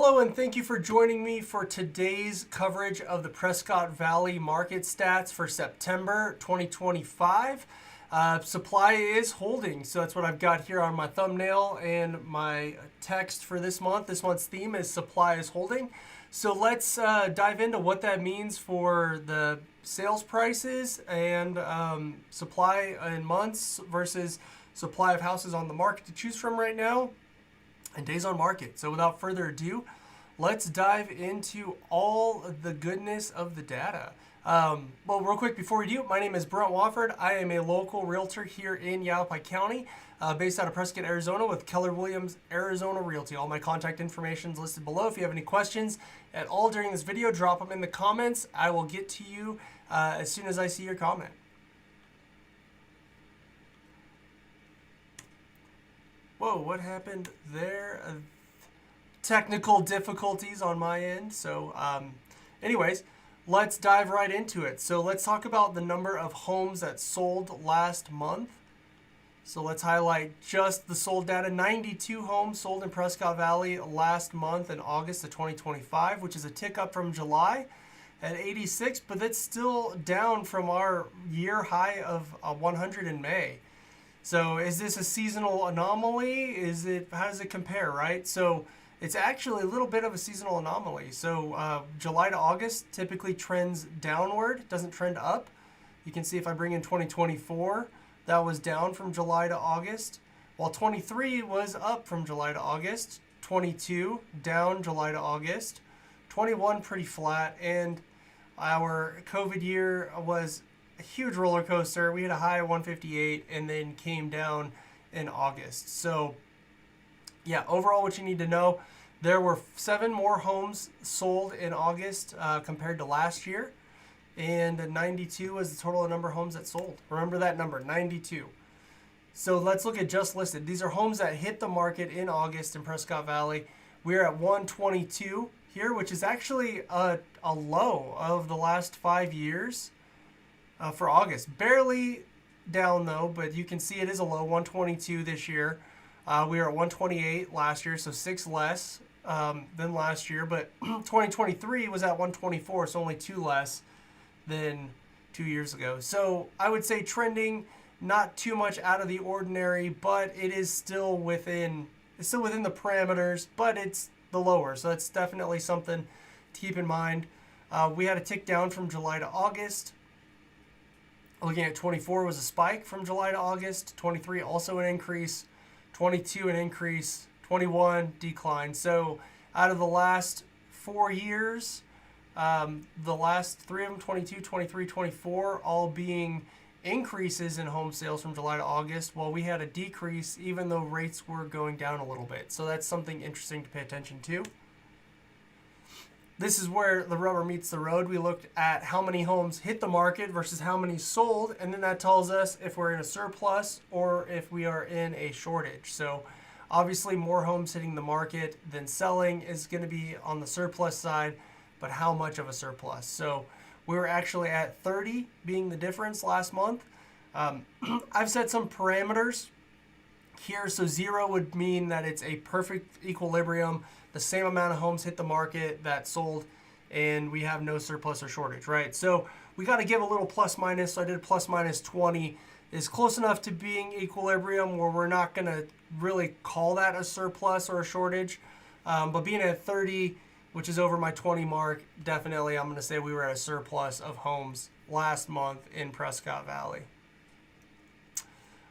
Hello and thank you for joining me for today's coverage of the Prescott Valley market stats for September 2025. Supply is holding, so that's what I've got here on my thumbnail and my text for this month. This month's theme is supply is holding. So let's dive into what that means for the sales prices and supply in months versus supply of houses on the market to choose from right now and days on market. So without further ado, let's dive into all the goodness of the data. Well, real quick before we do, my name is Brent Wofford. I am a local realtor here in Yavapai County, based out of Prescott, Arizona with Keller Williams Arizona Realty. All my contact information is listed below. If you have any questions at all during this video, drop them in the comments. I will get to you as soon as I see your comment. Whoa, what happened there? Technical difficulties on my end. So anyways, let's dive right into it. So let's talk about the number of homes that sold last month. So let's highlight just the sold data. 92 homes sold in Prescott Valley last month in August of 2025, which is a tick up from July at 86, but that's still down from our year high of 100 in May. So is this a seasonal anomaly? How does it compare, right? So it's actually a little bit of a seasonal anomaly. So July to August typically trends downward, doesn't trend up. You can see if I bring in 2024, that was down from July to August, while 23 was up from July to August, 22 down July to August, 21 pretty flat, and our COVID year was a huge roller coaster. We had a high of 158 and then came down in August. So yeah, overall what you need to know, there were 7 more homes sold in August compared to last year, and 92 was the total number of homes that sold. Remember that number, 92. So let's look at just listed. These are homes that hit the market in August in Prescott Valley. We're at 122 here, which is actually a low of the last 5 years. For August. Barely down though, but you can see it is a low, 122 this year. We were at 128 last year, so 6 less than last year, but 2023 was at 124, so only 2 less than 2 years ago. So I would say trending not too much out of the ordinary, but it is still within the parameters, but it's the lower. So that's definitely something to keep in mind. We had a tick down from July to August. Looking at 24 was a spike from July to August, 23 also an increase, 22 an increase, 21 decline. So out of the last 4 years, the last 3 of them, 22, 23, 24, all being increases in home sales from July to August, while we had a decrease even though rates were going down a little bit. So that's something interesting to pay attention to. This is where the rubber meets the road. We looked at how many homes hit the market versus how many sold, and then that tells us if we're in a surplus or if we are in a shortage. So obviously more homes hitting the market than selling is going to be on the surplus side, but how much of a surplus? So we were actually at 30 being the difference last month. I've set some parameters here. So 0 would mean that it's a perfect equilibrium. The same amount of homes hit the market that sold, and we have no surplus or shortage, right? So we got to give a little plus minus. So I did plus minus 20 is close enough to being equilibrium where we're not going to really call that a surplus or a shortage. But being at 30, which is over my 20 mark, definitely I'm going to say we were at a surplus of homes last month in Prescott Valley.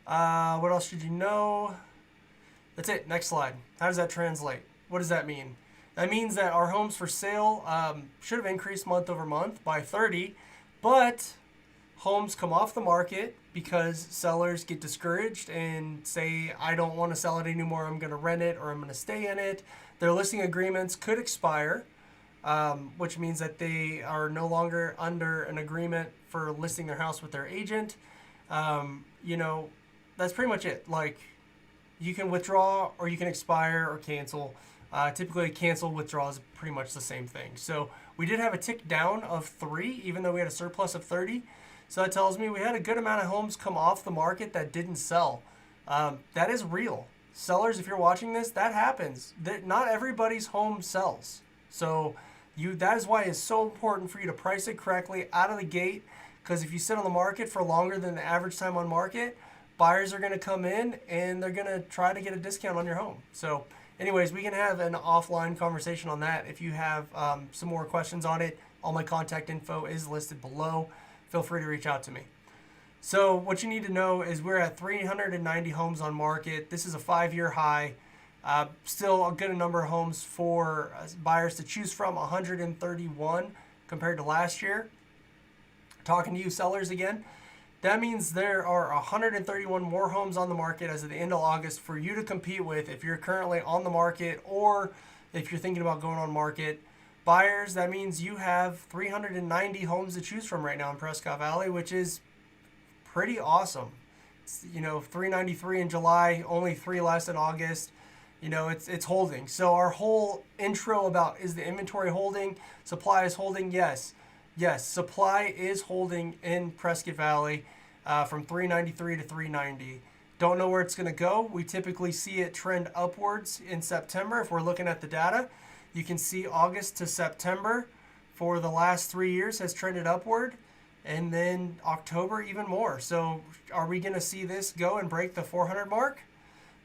What else should you know? That's it. Next slide. How does that translate? What does that mean? That means that our homes for sale should have increased month over month by 30, but homes come off the market because sellers get discouraged and say, I don't want to sell it anymore, I'm going to rent it or I'm going to stay in it. Their listing agreements could expire, which means that they are no longer under an agreement for listing their house with their agent. That's pretty much it. Like, you can withdraw or you can expire or cancel. Typically, cancel, withdraw is pretty much the same thing. So we did have a tick down of 3, even though we had a surplus of 30. So that tells me we had a good amount of homes come off the market that didn't sell. That is real. sellers, if you're watching this, that happens. Not everybody's home sells. So that is why it's so important for you to price it correctly out of the gate, because if you sit on the market for longer than the average time on market, buyers are going to come in and they're going to try to get a discount on your home. So anyways, we can have an offline conversation on that. If you have some more questions on it, all my contact info is listed below. Feel free to reach out to me. So what you need to know is we're at 390 homes on market. This is a 5-year high. Still a good number of homes for buyers to choose from, 131 compared to last year. Talking to you sellers again, that means there are 131 more homes on the market as of the end of August for you to compete with if you're currently on the market or if you're thinking about going on market. Buyers, that means you have 390 homes to choose from right now in Prescott Valley, which is pretty awesome. It's, 393 in July, only 3 less in August. It's holding. So our whole intro about is the inventory holding, supply is holding, yes, supply is holding in Prescott Valley from 393 to 390. Don't know where it's going to go. We typically see it trend upwards in September. If we're looking at the data, you can see August to September for the last 3 years has trended upward, and then October even more. So are we going to see this go and break the 400 mark?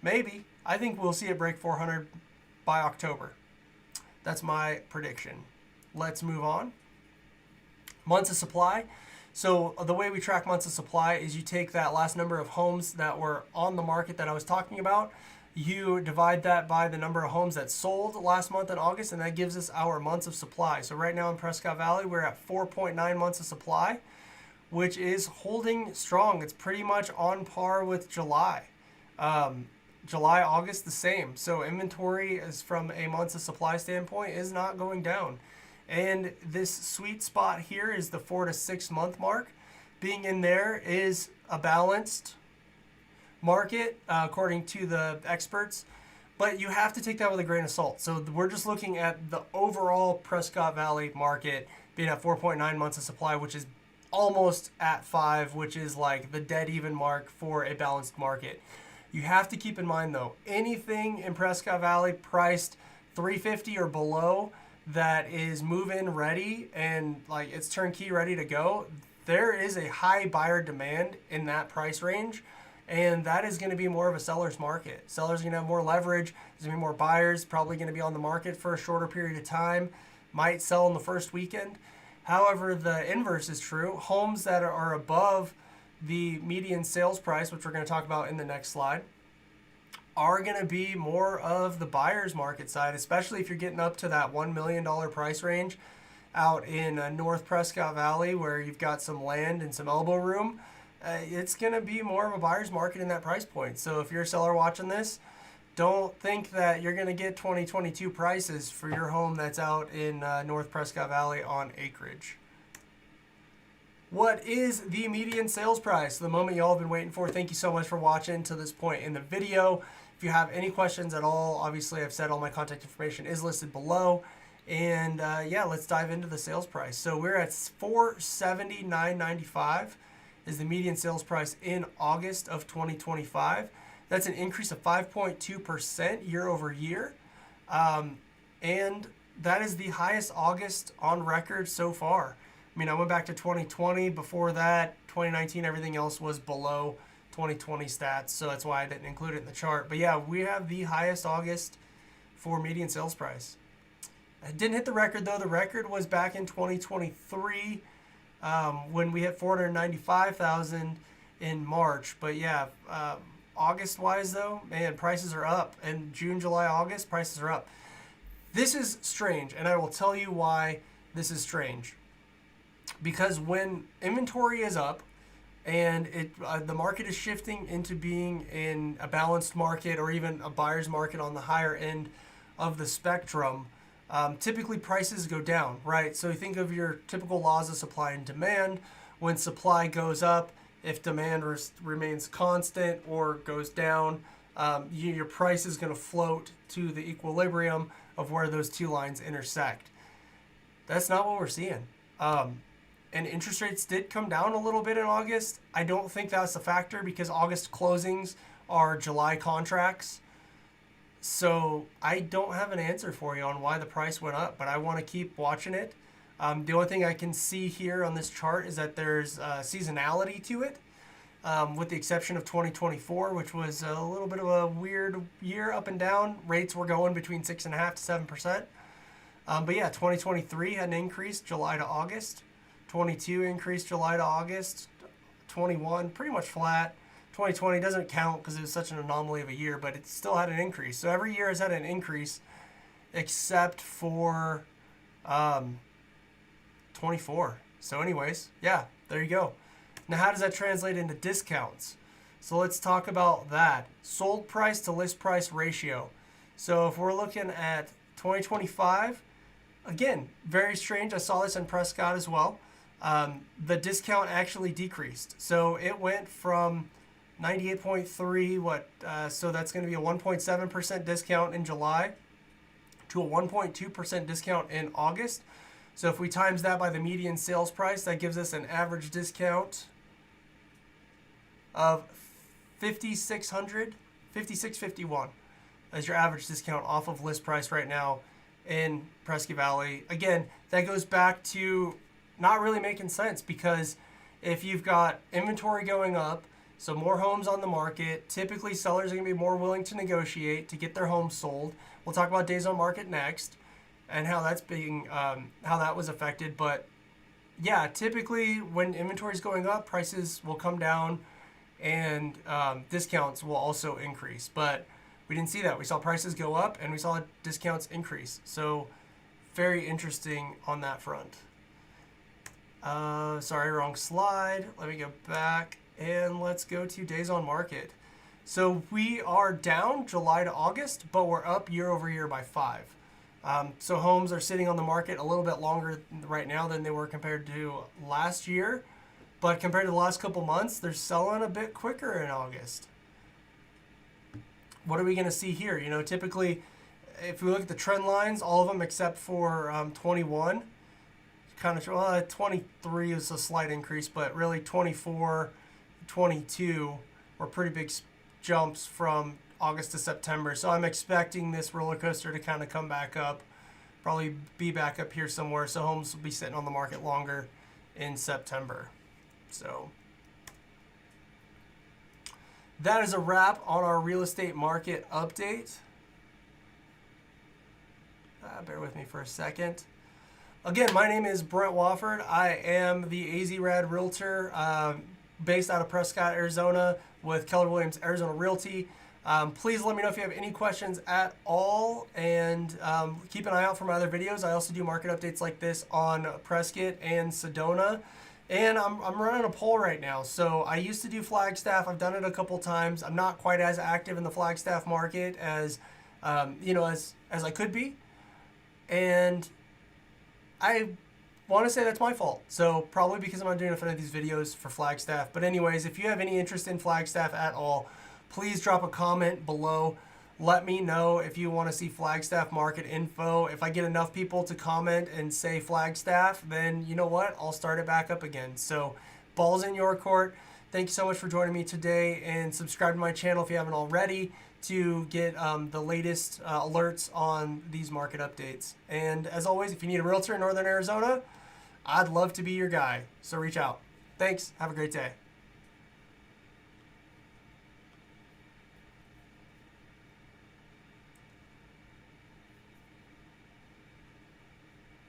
Maybe. I think we'll see it break 400 by October. That's my prediction. Let's move on. Months of supply. So the way we track months of supply is you take that last number of homes that were on the market that I was talking about, you divide that by the number of homes that sold last month in August, and that gives us our months of supply. So right now in Prescott Valley, we're at 4.9 months of supply, which is holding strong. It's pretty much on par with July. July, August, the same. So inventory is from a months of supply standpoint is not going down. And this sweet spot here is the 4 to 6 month mark. Being in there is a balanced market, according to the experts, but you have to take that with a grain of salt. So we're just looking at the overall Prescott Valley market being at 4.9 months of supply, which is almost at 5, which is like the dead even mark for a balanced market. You have to keep in mind though, anything in Prescott Valley priced 350 or below that is move-in ready and like it's turnkey ready to go, there is a high buyer demand in that price range, and that is going to be more of a seller's market. Sellers are going to have more leverage. There's going to be more buyers, probably going to be on the market for a shorter period of time, might sell in the first weekend. However, the inverse is true. Homes that are above the median sales price, which we're going to talk about in the next slide, are going to be more of the buyer's market side, especially if you're getting up to that $1 million price range out in North Prescott Valley where you've got some land and some elbow room. It's going to be more of a buyer's market in that price point. So if you're a seller watching this, don't think that you're going to get 2022 prices for your home that's out in North Prescott Valley on acreage. What is the median sales price? The moment you all have been waiting for. Thank you so much for watching to this point in the video. If you have any questions at all, obviously I've said all my contact information is listed below. And yeah, let's dive into the sales price. So we're at $479.95 is the median sales price in August of 2025. That's an increase of 5.2% year over year. And that is the highest August on record so far. I mean, I went back to 2020. Before that, 2019, everything else was below 2020 stats. So that's why I didn't include it in the chart. But yeah, we have the highest August for median sales price. I didn't hit the record though. The record was back in 2023 when we hit 495,000 in March. But yeah, August-wise though, man, prices are up. And June, July, August, prices are up. This is strange, and I will tell you why this is strange. Because when inventory is up and the market is shifting into being in a balanced market or even a buyer's market on the higher end of the spectrum, typically prices go down, right? So you think of your typical laws of supply and demand. When supply goes up, if demand remains constant or goes down, your price is going to float to the equilibrium of where those two lines intersect. That's not what we're seeing. And interest rates did come down a little bit in August. I don't think that's a factor because August closings are July contracts. So I don't have an answer for you on why the price went up, but I want to keep watching it. The only thing I can see here on this chart is that there's seasonality to it, with the exception of 2024, which was a little bit of a weird year up and down. Rates were going between 6.5% to 7%. But yeah, 2023 had an increase July to August. 22 increased July to August. 21 pretty much flat. 2020 doesn't count because it was such an anomaly of a year, but it still had an increase. So every year has had an increase except for 24. So anyways, yeah, there you go. Now, how does that translate into discounts? So let's talk about that. Sold price to list price ratio. So if we're looking at 2025, again, very strange. I saw this in Prescott as well. The discount actually decreased. So it went from 98.3, so that's going to be a 1.7% discount in July to a 1.2% discount in August. So if we times that by the median sales price, that gives us an average discount of $5,651 as your average discount off of list price right now in Prescott Valley. Again, that goes back to not really making sense, because if you've got inventory going up, so more homes on the market, typically sellers are going to be more willing to negotiate to get their homes sold. We'll talk about days on market next and how that's being how that was affected. But yeah, typically when inventory is going up, prices will come down and discounts will also increase. But we didn't see that. We saw prices go up and we saw discounts increase. So very interesting on that front. Sorry, wrong slide. Let me go back and let's go to days on market. So we are down July to August, but we're up year over year by 5. So homes are sitting on the market a little bit longer right now than they were compared to last year. But compared to the last couple months, they're selling a bit quicker in August. What are we going to see here? You know, typically, if we look at the trend lines, all of them except for 21, kind of, well, 23 is a slight increase, but really 24, 22 were pretty big jumps from August to September. So I'm expecting this roller coaster to kind of come back up, probably be back up here somewhere. So homes will be sitting on the market longer in September. So that is a wrap on our real estate market update. Bear with me for a second. Again, my name is Brent Wofford. I am the AZ Rad Realtor based out of Prescott, Arizona with Keller Williams Arizona Realty. Please let me know if you have any questions at all, and keep an eye out for my other videos. I also do market updates like this on Prescott and Sedona. And I'm running a poll right now. So I used to do Flagstaff. I've done it a couple times. I'm not quite as active in the Flagstaff market as as I could be. And I want to say that's my fault. So probably because I'm not doing enough of these videos for Flagstaff. But anyways, if you have any interest in Flagstaff at all, please drop a comment below. Let me know if you want to see Flagstaff market info. If I get enough people to comment and say Flagstaff, then you know what? I'll start it back up again. So ball's in your court. Thank you so much for joining me today, and subscribe to my channel if you haven't already to get the latest alerts on these market updates. And as always, if you need a realtor in Northern Arizona, I'd love to be your guy. So reach out. Thanks. Have a great day.